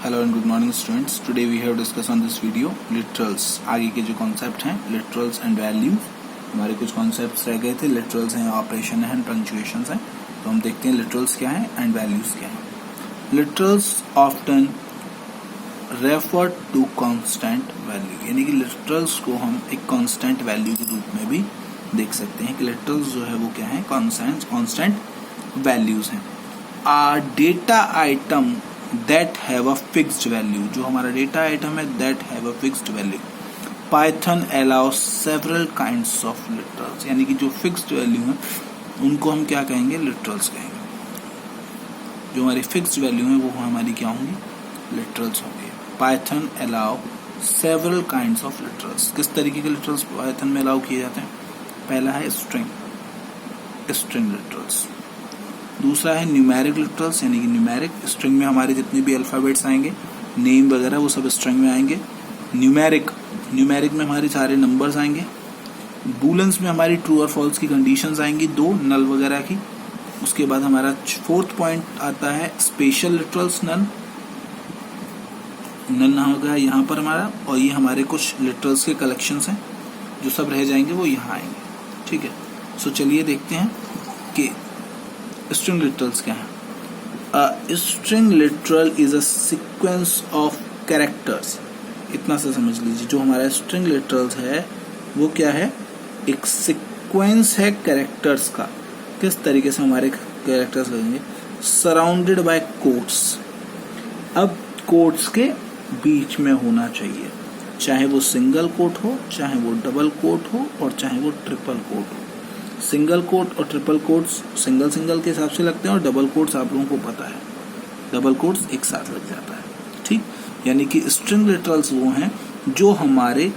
Hello and good morning students. Today we have discuss on this video literals. आगे के जो concept हैं literals and values, हमारे कुछ कॉन्सेप्ट्स रह गए थे। लिटरल्स हैं, ऑपरेशन है, पंक्चुएशंस हैं। तो हम देखते हैं लिटरल्स क्या है एंड वैल्यूज क्या है। Literals often refer to constant value, यानी कि लिटरल्स को हम एक कांस्टेंट वैल्यू के रूप में भी देख सकते हैं कि लिटरल्स जो है वो क्या है, कांस्टेंट वैल्यूज हैं। Data item that have a fixed value, जो हमारा डेटा आइटम है that have a fixed value. Python allows several kinds of literals, यानी कि जो fixed value है उनको हम क्या कहेंगे, literals कहेंगे। जो हमारी fixed value है वो हमारी क्या होंगी, literals होंगे। Python allow several kinds of literals। किस तरीके के literals Python में allow किए जाते हैं? पहला है string literals, दूसरा है न्यूमेरिक लिटरल्स, यानी कि न्यूमेरिक स्ट्रिंग में हमारे जितने भी अल्फाबेट्स आएंगे, नेम वगैरह, वो सब स्ट्रिंग में आएंगे। न्यूमेरिक में हमारे सारे नंबर्स आएंगे। बूलेंस में हमारी ट्रू और फॉल्स की कंडीशंस आएंगी, दो नल वगैरह की। उसके बाद हमारा फोर्थ पॉइंट आता है स्पेशल लिटरल्स, नन होगा यहाँ पर हमारा, और ये हमारे कुछ लिटरल्स के कलेक्शंस हैं जो सब रह जाएंगे, वो यहाँ आएंगे। ठीक है, सो चलिए देखते हैं कि स्ट्रिंग लिटरल्स क्या है। String literal is a sequence of characters. इतना सा समझ लीजिए, जो हमारा स्ट्रिंग लिटरल्स है वो क्या है, एक सीक्वेंस है कैरेक्टर्स का। किस तरीके से हमारे कैरेक्टर्स लगेंगे, सराउंडेड बाय कोट्स। अब कोट्स के बीच में होना चाहिए, चाहे वो सिंगल कोट हो, चाहे वो डबल कोट हो, और चाहे वो ट्रिपल कोट हो। सिंगल कोट और ट्रिपल कोट्स सिंगल के हिसाब से लगते हैं, और डबल कोट्स आप लोगों को पता है, डबल कोट्स एक साथ लग जाता है। ठीक, यानी कि स्ट्रिंग लिटरल्स वो हैं जो हमारे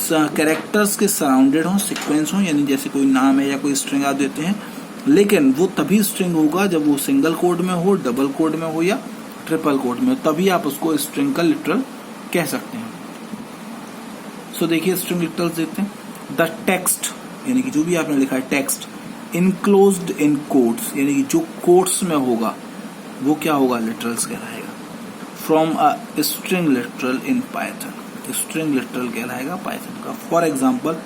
कैरेक्टर्स के सराउंडेड हो, सीक्वेंस हो, यानी जैसे कोई नाम है या कोई स्ट्रिंग आप देते हैं, लेकिन वो तभी स्ट्रिंग होगा जब वो सिंगल कोड में हो, डबल कोड में हो, या ट्रिपल कोड में हो, तभी आप उसको स्ट्रिंग का लिटरल कह सकते हैं। सो देखिए स्ट्रिंग लिटरल्स देखते हैं। द टेक्स्ट, यानी कि जो भी आपने लिखा है टेक्स्ट, इनक्लोज्ड इन कोट्स, यानी कि जो कोट्स में होगा वो क्या होगा, लिटरल्स कहलाएगा। From a string literal in Python, string literal कहलाएगा पाइथन का। फॉर एग्जांपल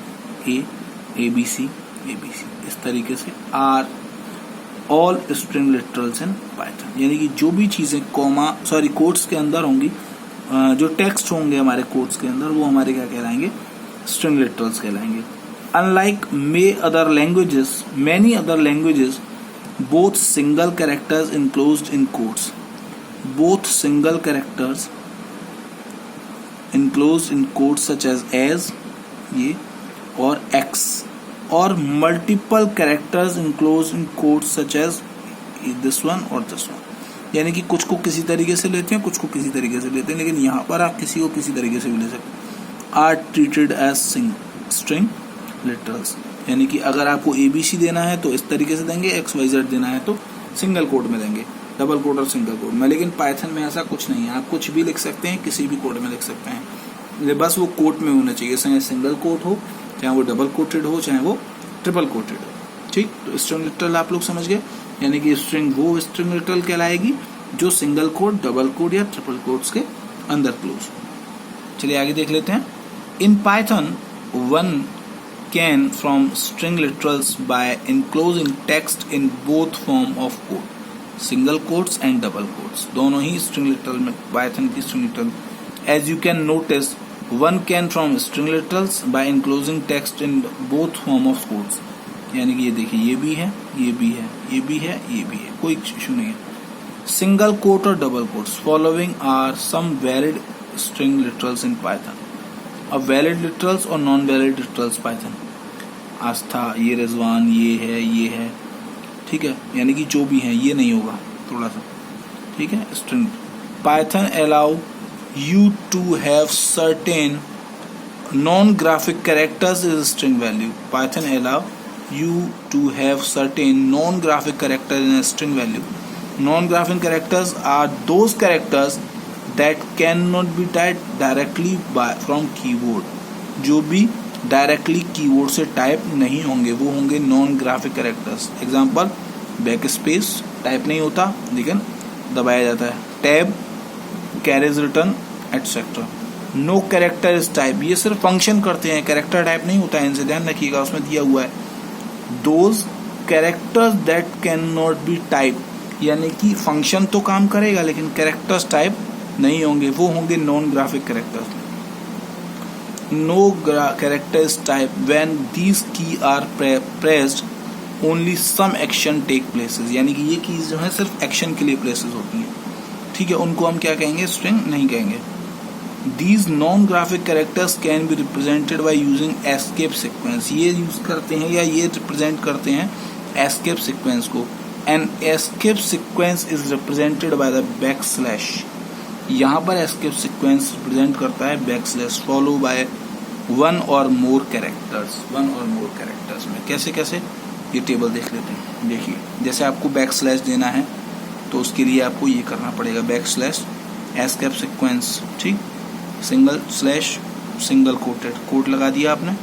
ABC, इस तरीके से are all string literals in Python, यानी कि जो भी चीजें कोट्स के अंदर होंगी, जो टेक्स्ट होंगे हमारे कोट्स के अंदर, वो हमारे क्या कहलाएंगे, स्ट्रिंग लिटरल्स कहलाएंगे। Unlike many other languages, both single characters enclosed in quotes, both single characters enclosed in quotes such as ये और x, और multiple characters enclosed in quotes such as this one और this one, यानी कि कुछ को किसी तरीके से लेते हैं, कुछ को किसी तरीके से लेते हैं, लेकिन यहाँ पर आप किसी को किसी तरीके से भी ले सकते हैं। Are treated as string literals, यानी कि अगर आपको ABC देना है तो इस तरीके से देंगे, XYZ देना है तो सिंगल कोड में देंगे, डबल कोड और सिंगल कोड में। लेकिन पाइथन में ऐसा कुछ नहीं है, आप कुछ भी लिख सकते हैं, किसी भी कोड में लिख सकते हैं, बस वो कोड में होना चाहिए, चाहे सिंगल कोड हो, चाहे वो डबल कोटेड हो, चाहे वो ट्रिपल कोटेड हो। ठीक, तो स्ट्रिंग लिटरल आप लोग समझ गए, यानी कि स्ट्रिंग वो स्ट्रिंग लिटरल कहलाएगी जो सिंगल कोड, डबल कोड या ट्रिपल कोड्स के अंदर क्लोज। चलिए आगे देख लेते हैं। In Python one can from string literals by enclosing text in both form of code, single quotes and double quotes, दोनों ही string literal में, Python की string literal। As you can notice, one can from string literals by enclosing text in both form of codes, यानी कि ये देखिए, ये भी है, ये भी है, ये भी है, ये भी है, कोई इशू नहीं है। सिंगल कोट और double quotes, following are some valid string literals in Python। अब वैलिड लिटरल्स और non valid literals Python, Aastha, ये रिजवान, ये है, ठीक है, यानी कि जो भी है ये नहीं होगा थोड़ा सा, ठीक है। String Python allow you to have certain non graphic characters is string value. Python allow you to have certain non graphic character in string value. Non graphic characters are those characters that cannot be typed directly from keyboard, जो भी directly keyboard से type नहीं होंगे, वो होंगे non graphic characters. Example, back space type नहीं होता लेकिन दबाया जाता है, tab carriage return etcetera. No character is type, ये सिर्फ फंक्शन करते हैं, कैरेक्टर टाइप नहीं होता है, इनसे ध्यान रखिएगा, उसमें दिया हुआ है those characters that can not be type, यानी कि फंक्शन तो काम करेगा लेकिन कैरेक्टर्स टाइप नहीं होंगे, वो होंगे non graphic characters. No character is type when these key are pressed only some action take places, यानी कि ये कीज जो है सिर्फ एक्शन के लिए प्लेसेस होती हैं, ठीक है, उनको हम क्या कहेंगे, स्ट्रिंग नहीं कहेंगे। These non graphic characters can be represented by using escape sequence, ये यूज करते हैं या ये रिप्रेजेंट करते हैं एस्केप सीक्वेंस को। N escape sequence is represented by the back slash, यहाँ पर एस्केप सीक्वेंस रिप्रेजेंट करता है back slash follow by one और मोर कैरेक्टर्स, वन और मोर कैरेक्टर्स में कैसे कैसे ये टेबल देख लेते हैं। देखिए जैसे आपको बैक स्लैश देना है तो उसके लिए आपको ये करना पड़ेगा, बैक स्लैश एस्केप सीक्वेंस, ठीक, single slash single quoted, quote लगा दिया आपने,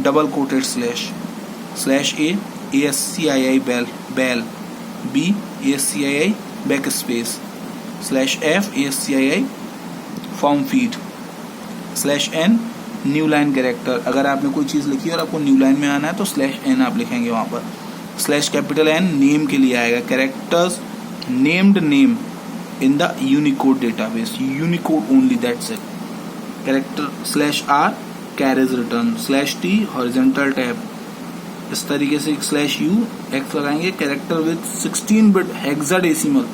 double quoted slash, slash a ASCII bell, B ASCII back space, slash F ASCII form feed, slash N new line character, अगर आपने कोई चीज़ लिखी है और आपको न्यू लाइन में आना है तो स्लैश N आप लिखेंगे वहाँ पर, स्लैश कैपिटल N नेम के लिए आएगा, characters named name in the Unicode database, Unicode only, that's it. Character slash R carriage return, slash T horizontal tab, इस तरीके से स्लैश U X लगाएंगे, character with 16 bit hexadecimal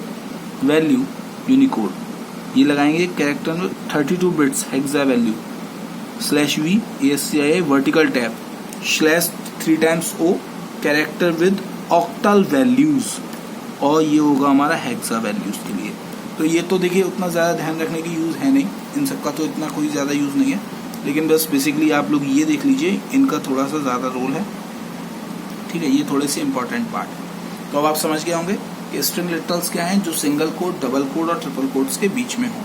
value Unicode, ये लगाएंगे character में 32 bits hexa value, slash V ASCII vertical tab, slash 3 times O character with octal values, और ये होगा हमारा हेक्सा वैल्यूज के लिए। तो ये तो देखिए उतना ज़्यादा ध्यान रखने की यूज़ है नहीं, इन सबका तो इतना कोई ज़्यादा यूज़ नहीं है, लेकिन बस बेसिकली आप लोग ये देख लीजिए, इनका थोड़ा सा ज़्यादा रोल है, ठीक है, ये थोड़े से इंपॉर्टेंट पार्ट है। तो अब आप समझ गए होंगे कि स्ट्रिंग लिटरल्स क्या हैं, जो सिंगल कोड, डबल कोड और ट्रिपल कोड्स के बीच में हो,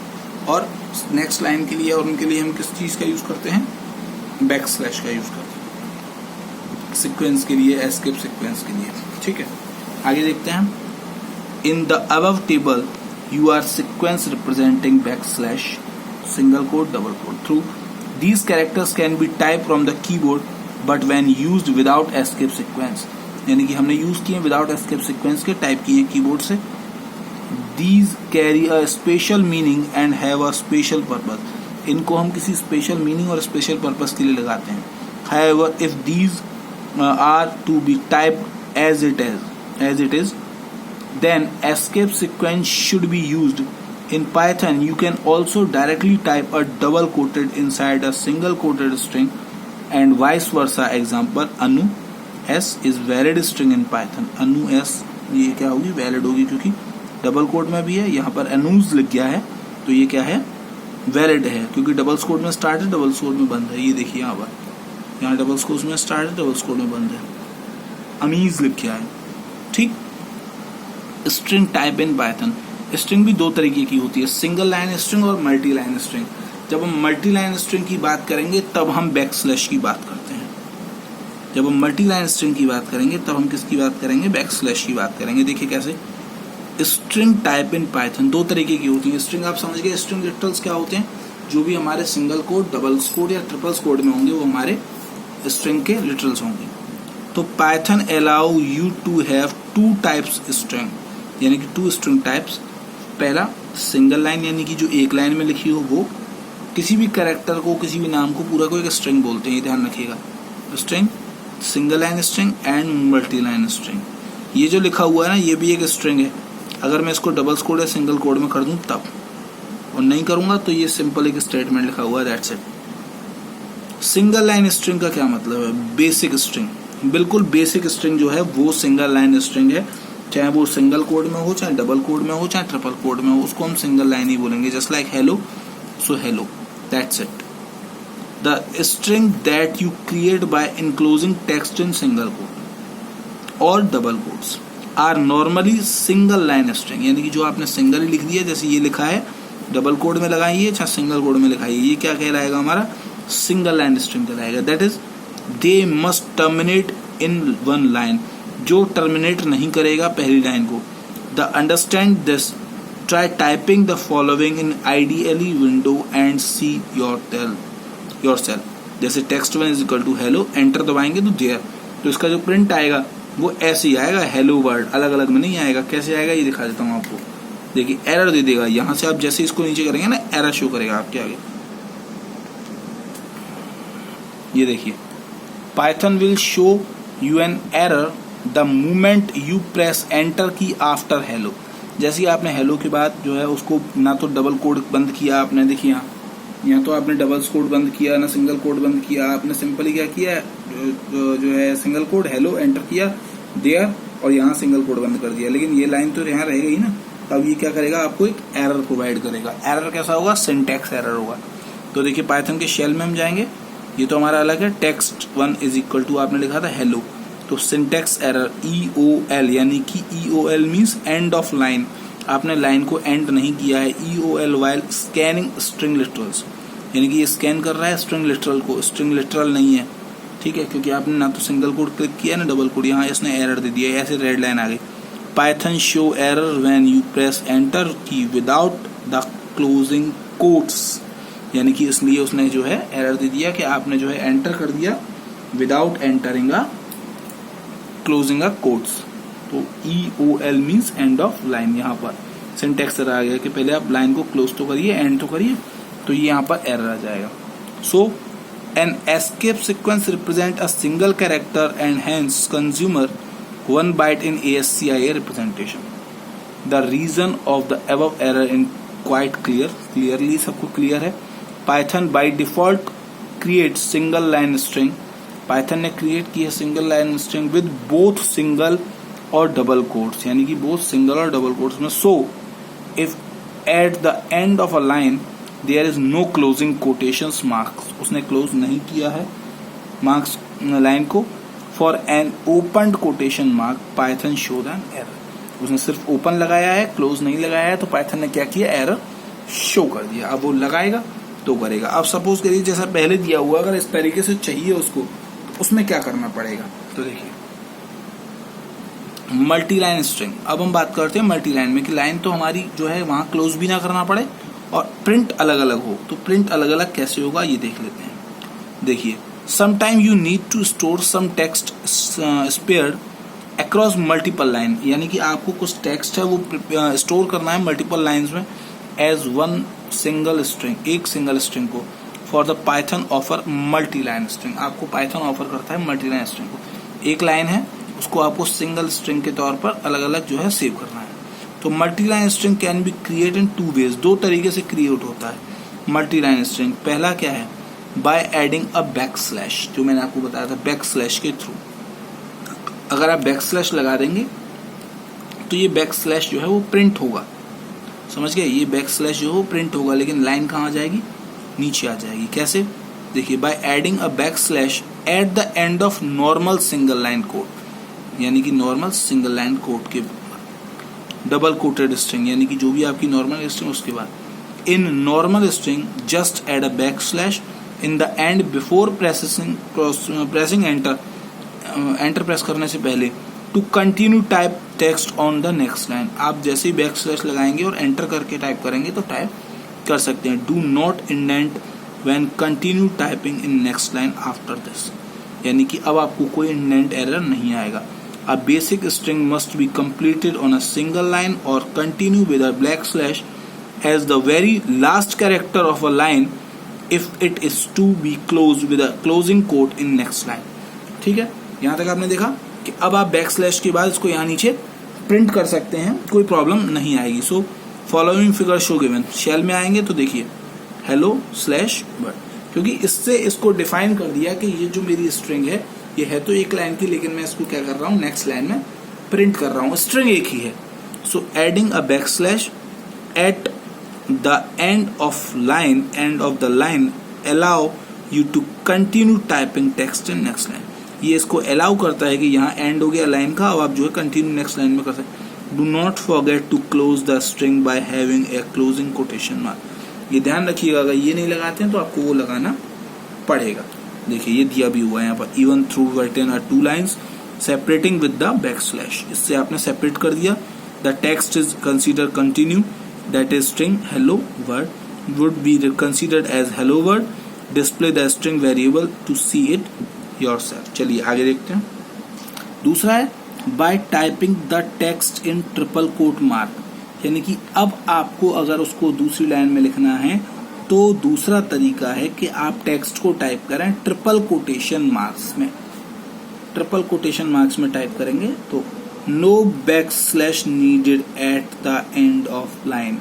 और नेक्स्ट लाइन के लिए और उनके लिए हम किस चीज़ का यूज़ करते हैं, बैक स्लैश का यूज़ करते हैं, सीक्वेंस के लिए, एस्केप सीक्वेंस के लिए, ठीक है। आगे देखते हैं, in the above table you are sequence representing backslash single quote double quote through these characters can be typed from the keyboard but when used without escape sequence, यानी कि हमने यूज किए विदाउट एस्केप सीक्वेंस के, type किए keyboard से। these carry a special meaning and have a special purpose, इनको हम किसी स्पेशल मीनिंग और स्पेशल पर्पस के लिए लगाते हैं। however if these are to be typed as it is then escape sequence should be used. In Python you can also directly type a double quoted inside a single quoted string and vice versa. Example, anu s is valid string in Python, anu s ये क्या होगी, valid होगी, क्योंकि double quote में भी है, यहाँ पर अनुज लिख गया है तो ये क्या है, वैलिड है, क्योंकि डबल कोड में स्टार्ट है, डबल कोड में बंद है, ये देखिए यहाँ पर, यहाँ डबल कोड में स्टार्ट है, डबल कोड में बंद है, अमीज लिख गया है, ठीक। String type in Python, string भी दो तरीके की होती है, सिंगल लाइन स्ट्रिंग और मल्टी लाइन स्ट्रिंग। जब हम मल्टी लाइन स्ट्रिंग की बात करेंगे तब हम बैक स्लैश की बात करते हैं, जब हम मल्टी लाइन स्ट्रिंग की बात करेंगे तब हम किसकी बात करेंगे, बैक स्लैश की बात करेंगे। देखिए कैसे, स्ट्रिंग टाइप इन पाइथन दो तरीके की होती है। स्ट्रिंग आप समझ गए, स्ट्रिंग लिटरल्स क्या होते हैं, जो भी हमारे सिंगल कोड, डबल कोड या ट्रिपल्स कोड में होंगे वो हमारे स्ट्रिंग के लिटरल्स होंगे। तो Python allow you to have two types string, यानी कि टू स्ट्रिंग टाइप्स। पहला सिंगल लाइन, यानी कि जो एक लाइन में लिखी हो वो, किसी भी कैरेक्टर को, किसी भी नाम को पूरा को एक स्ट्रिंग बोलते हैं, ये ध्यान रखिएगा। String, single line string and multi line string. ये जो लिखा हुआ है ना, ये भी एक स्ट्रिंग है। अगर मैं इसको डबल कोड या सिंगल कोड में कर दूं तब, और नहीं करूंगा तो ये सिंपल एक स्टेटमेंट लिखा हुआ है, that's it. Single line string का क्या मतलब है, बेसिक स्ट्रिंग, बिल्कुल बेसिक स्ट्रिंग जो है वो सिंगल लाइन स्ट्रिंग है, चाहे वो सिंगल कोड में हो, चाहे डबल कोड में हो, चाहे ट्रिपल कोड में हो, उसको हम सिंगल लाइन ही बोलेंगे। Just like hello, so hello, that's it. The string that you create by enclosing text in single quote और double quotes are normally single line string, यानी कि जो आपने सिंगल ही लिख दिया, जैसे ये लिखा है डबल कोड में लगाइए, चाहे सिंगल कोड में लिखाइए, ये क्या कहलाएगा, हमारा सिंगल लाइन स्ट्रिंग कहलाएगा। That is they must terminate in one line, जो टर्मिनेट नहीं करेगा पहली लाइन को। The understand this Try typing the following in ideally window and see yourself. जैसे text1 is equal to hello, enter दबाएंगे तो there, तो इसका जो प्रिंट आएगा वो ऐसे ही आएगा, हेलो वर्ड, अलग अलग में नहीं आएगा। कैसे आएगा ये दिखा देता हूँ आपको। देखिए एरर दे देगा, यहाँ से आप जैसे इसको नीचे करेंगे ना एरर शो करेगा आपके आगे। ये देखिए Python will show you an error the moment you press enter की after hello। जैसे आपने हेलो के बाद जो है उसको ना तो डबल कोड बंद किया आपने, देखिए यहाँ तो आपने डबल कोड बंद किया ना सिंगल कोड बंद किया, आपने सिंपली क्या किया जो है सिंगल कोड हेलो एंटर किया देयर और यहाँ सिंगल कोड बंद कर दिया। लेकिन ये लाइन तो यहाँ रहेगा ही ना, अब ये क्या करेगा आपको एक एरर प्रोवाइड करेगा। एरर कैसा होगा, सिंटैक्स एरर होगा। तो देखिए पाइथन के शेल में हम जाएंगे, ये तो हमारा अलग है, text1 इज इक्वल टू आपने लिखा था हेलो, तो सिंटैक्स एरर EOL, यानी कि EOL means and of line, आपने लाइन को एंड नहीं किया है। EOL while scanning string literals, यानी कि ये स्कैन कर रहा है स्ट्रिंग लिटरल को, स्ट्रिंग लिटरल नहीं है, ठीक है, क्योंकि आपने ना तो सिंगल कोड क्लिक किया ना डबल कोड, यहाँ इसने एरर दे दिया, ऐसे रेड लाइन आ गई। Python show error when you press enter की विदाउट द क्लोजिंग कोट्स, यानी कि इसलिए उसने जो है एरर दे दिया कि आपने जो है एंटर कर दिया without entering a closing a quotes. तो EOL means and of line, यहाँ पर सिंटैक्स एरर आ गया कि पहले आप लाइन को क्लोज तो करिए एंड तो करिए, तो ये यहाँ पर एरर आ जाएगा। So an escape sequence represent a single character and hence consumer 1 byte in ASCII representation. The reason of the above error in quite clearly सबको क्लियर है। Python by default creates single line string, Python ने create की है single line string with both single और double quotes, यानी कि both single और double quotes में। So if at the end of a line there is no closing quotations marks, उसने close नहीं किया है मार्क्स लाइन को, for an open quotation mark Python show an error, उसने सिर्फ ओपन लगाया है क्लोज नहीं लगाया है, तो पाइथन ने क्या किया एरर शो कर दिया। अब वो लगाएगा तो करेगा। अब सपोज करिए जैसा पहले दिया हुआ अगर इस तरीके से चाहिए उसको, तो उसमें क्या करना पड़ेगा, तो देखिए मल्टी लाइन स्ट्रिंग। अब हम बात करते हैं मल्टी लाइन में कि लाइन तो हमारी जो है वहां क्लोज भी ना करना पड़े और प्रिंट अलग अलग हो, तो प्रिंट अलग अलग कैसे होगा ये देख लेते हैं। देखिए sometime you need to store some text spared across multiple line, यानी कि आपको कुछ टेक्स्ट है वो स्टोर करना है मल्टीपल लाइंस में एज वन सिंगल स्ट्रिंग, एक सिंगल स्ट्रिंग को। For the Python offer multi line string, आपको पाइथन ऑफर करता है मल्टी लाइन स्ट्रिंग को, एक लाइन है उसको आपको सिंगल स्ट्रिंग के तौर पर अलग अलग जो है सेव करना है। तो multi line string can be create in 2 ways, 2 तरीके से क्रिएट होता है मल्टी लाइन स्ट्रिंग। पहला क्या है, बाय एडिंग अ बैकस्लैश, जो मैंने आपको बताया था बैकस्लैश के थ्रू। अगर आप बैकस्लैश लगा देंगे तो ये बैकस्लैश जो है वो प्रिंट होगा, समझ गए, ये बैकस्लैश जो है वो प्रिंट होगा, लेकिन लाइन कहाँ आ जाएगी, नीचे आ जाएगी। कैसे, देखिए by adding a backslash at the end of normal single line code, यानी कि नॉर्मल सिंगल लाइन कोड के डबल कोटेड स्ट्रिंग, यानी कि जो भी आपकी नॉर्मल स्ट्रिंग उसके बाद in normal string just add a backslash in the end before pressing enter press करने से पहले to continue type text on the next line. आप जैसे ही बैक स्लैश लगाएंगे और एंटर करके टाइप करेंगे तो टाइप कर सकते हैं। Do not indent when continue typing in next line after this, यानी कि अब आपको कोई इंडेंट एरर नहीं आएगा। A basic string must be completed on a single line और continue with a back slash as the very last character of a line if it is to be closed with a closing quote in next line। ठीक है, यहां तक आपने देखा कि अब आप बैक स्लैश के बाद इसको यहाँ नीचे प्रिंट कर सकते हैं, कोई प्रॉब्लम नहीं आएगी। So following figure show given, shell में आएंगे तो देखिए हेलो स्लैश बट, क्योंकि इससे इसको डिफाइन कर दिया कि ये जो मेरी स्ट्रिंग है ये है तो एक लाइन की, लेकिन मैं इसको क्या कर रहा हूँ नेक्स्ट लाइन में प्रिंट कर रहा हूँ, स्ट्रिंग एक ही है। So adding a back slash at the end of the line allow you to continue typing text in next line। ये इसको allow करता है कि यहाँ end हो गया लाइन का, अब आप जो है continue next line में कर सकते। Do not forget to close the string by having a closing quotation mark। ये ध्यान रखिएगा अगर ये नहीं लगाते हैं तो आपको वो लगाना पड़ेगा। देखिए ये दिया भी हुआ है यहाँ पर, even through written are 2 lines separating with the backslash, इससे आपने सेपरेट कर दिया। The text is considered continue that is string hello word would be considered as hello word. Display the string variable to see it yourself. चलिए आगे देखते हैं. दूसरा है by typing the text in triple quote mark, यानी कि अब आपको अगर उसको दूसरी लाइन में लिखना है तो दूसरा तरीका है कि आप टेक्स्ट को टाइप करें ट्रिपल कोटेशन मार्क्स में. ट्रिपल कोटेशन मार्क्स में टाइप करेंगे तो no back slash needed at the end of line,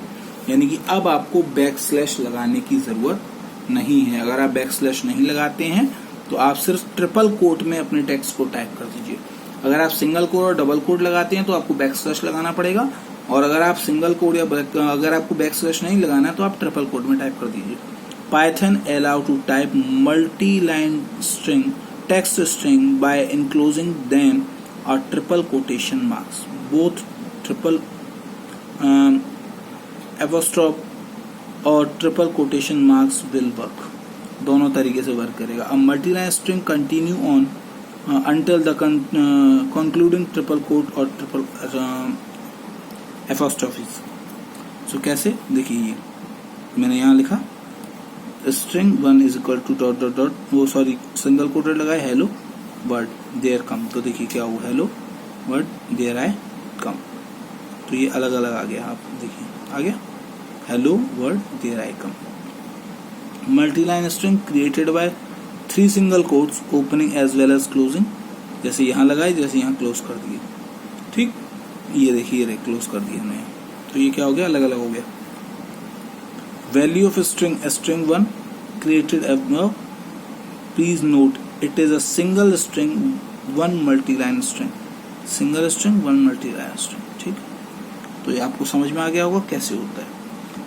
यानी कि अब आपको बैक स्लैश लगाने की जरूरत नहीं है. अगर आप बैक स्लैश नहीं लगाते हैं तो आप सिर्फ ट्रिपल कोट में अपने टेक्स्ट को टाइप कर दीजिए. अगर आप सिंगल कोट और डबल कोट लगाते हैं तो आपको बैक स्लैश लगाना पड़ेगा, और अगर आप सिंगल कोट या अगर आपको बैक स्लैश नहीं लगाना है तो आप ट्रिपल कोट में टाइप कर दीजिए. Python allow to type multi line string text string by enclosing them और triple quotation marks. Both triple apostrophe और triple quotation marks will work. दोनों तरीके से वर्क करेगा. A multi line string continue on until the concluding triple quote or triple apostrophes. So कैसे देखिए, ये मैंने यहाँ लिखा string 1 is equal to dot dot dot, वो सॉरी सिंगल कोटेड लगाए hello word there come. तो देखिए क्या हुआ, hello word there I come. तो ये अलग अलग आ गया. आप देखिए आ गया hello word there I come. Multi-line string created by 3 single quotes opening as well as closing. जैसे यहाँ लगाए जैसे यहाँ क्लोज कर दिए. ठीक, ये देखिए क्लोज कर दिया हमने. तो ये क्या हो गया, अलग अलग हो गया. Value of string 1 created above. Please note it is a single string 1 multi line string. Single string 1 multi line string. ठीक, तो ये आपको समझ में आ गया होगा कैसे होता है.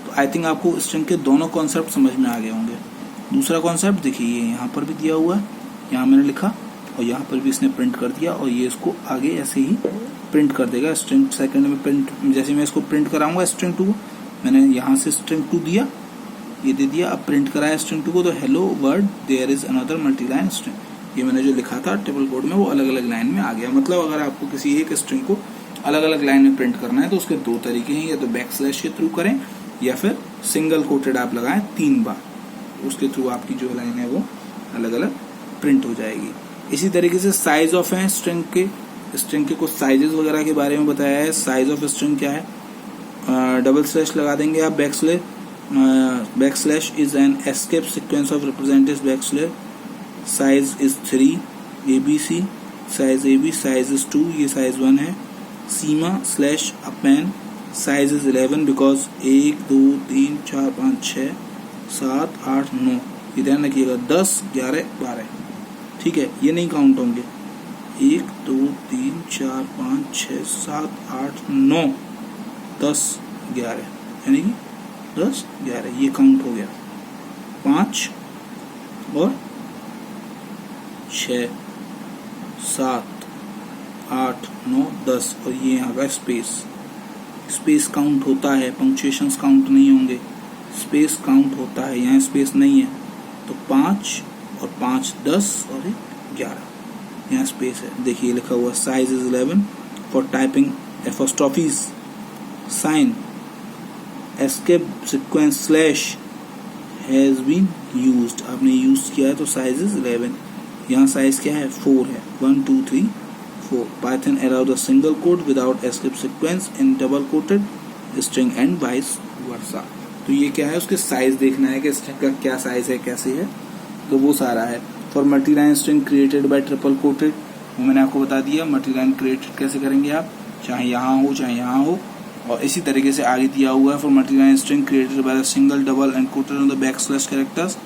तो आई थिंक आपको स्ट्रिंग के दोनों कॉन्सेप्ट समझ में आ गए होंगे. दूसरा कॉन्सेप्ट देखिए, ये यहाँ पर भी दिया हुआ है, यहाँ मैंने लिखा और यहाँ पर भी इसने प्रिंट कर दिया, और ये इसको आगे ऐसे ही प्रिंट कर देगा. स्ट्रिंग सेकंड में प्रिंट, जैसे मैं इसको प्रिंट कराऊंगा स्ट्रिंग 2 को, मैंने यहाँ से स्ट्रिंग 2 दिया, ये दे दिया, अब प्रिंट कराया स्ट्रिंग 2 को, तो hello word there is another multi line string. ये मैंने जो लिखा था ट्रिपल कोड में वो अलग अलग लाइन में आ गया. मतलब अगर आपको किसी एक स्ट्रिंग को अलग अलग लाइन में प्रिंट करना है तो उसके 2 तरीके हैं, या तो बैक स्लैश के थ्रू करें या फिर सिंगल कोटेड आप लगाएं 3 बार. उसके थ्रू आपकी जो लाइन है वो अलग अलग प्रिंट हो जाएगी. इसी तरीके से साइज ऑफ है स्ट्रिंग के कुछ साइजेस वगैरह के बारे में बताया है. साइज ऑफ स्ट्रिंग क्या है, डबल स्लैश लगा देंगे आप. Back slash is an escape sequence of represented back slash. Size is 3 ABC, size AB, size is 2, ये साइज 1 है. सीमा स्लैश अपेन, साइज इज 11 बिकॉज 1 2 3 4 5 6 7 8 9, ये ध्यान रखिएगा 10 11 12. ठीक है, ये नहीं काउंट होंगे. 1 2 3 4 5 6 7 8 9 10 11, यानी कि 10 11 ये काउंट हो गया. 5 और 6 7 8 9 10, और ये यहाँ का स्पेस काउंट होता है. पंक्चुएशंस काउंट नहीं होंगे, स्पेस काउंट होता है. यहाँ स्पेस नहीं है तो 5 और 5 10 और 11, यहाँ स्पेस है. देखिए लिखा हुआ size is 11 for typing apostrophes. Sign escape sequence slash has been used, आपने यूज किया है तो साइज इज 11. यहाँ साइज क्या है, 4 है. 1 2 3 4. Python allow the single quote without escape sequence in double quoted string and vice versa. तो ये क्या है, उसके साइज देखना है कि स्ट्रिंग का क्या साइज है, कैसे है, तो वो सारा है. For multi line string created by triple coated, वो मैंने आपको बता दिया. मल्टी लाइन क्रिएटेड कैसे करेंगे आप, चाहे यहाँ हो चाहे यहाँ हो. और इसी तरीके से आगे दिया हुआ है for multi line string created by single double and coated on the back slash characters.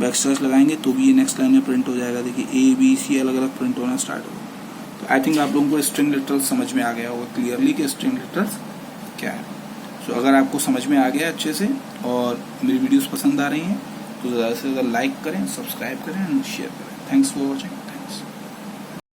Back slash लगाएंगे तो भी ये नेक्स्ट लाइन में प्रिंट हो जाएगा. देखिए ABC अलग अलग प्रिंट होना स्टार्ट होगा. तो आई थिंक आप लोगों को स्ट्रिंग लिटरल्स समझ में आ गया होगा क्लियरली कि स्ट्रिंग लिटरल्स क्या है. तो अगर आपको समझ में आ गया अच्छे से और मेरी वीडियोस पसंद आ रही हैं तो ज़्यादा से ज़्यादा लाइक करें, सब्सक्राइब करें एंड शेयर करें. Thanks for watching.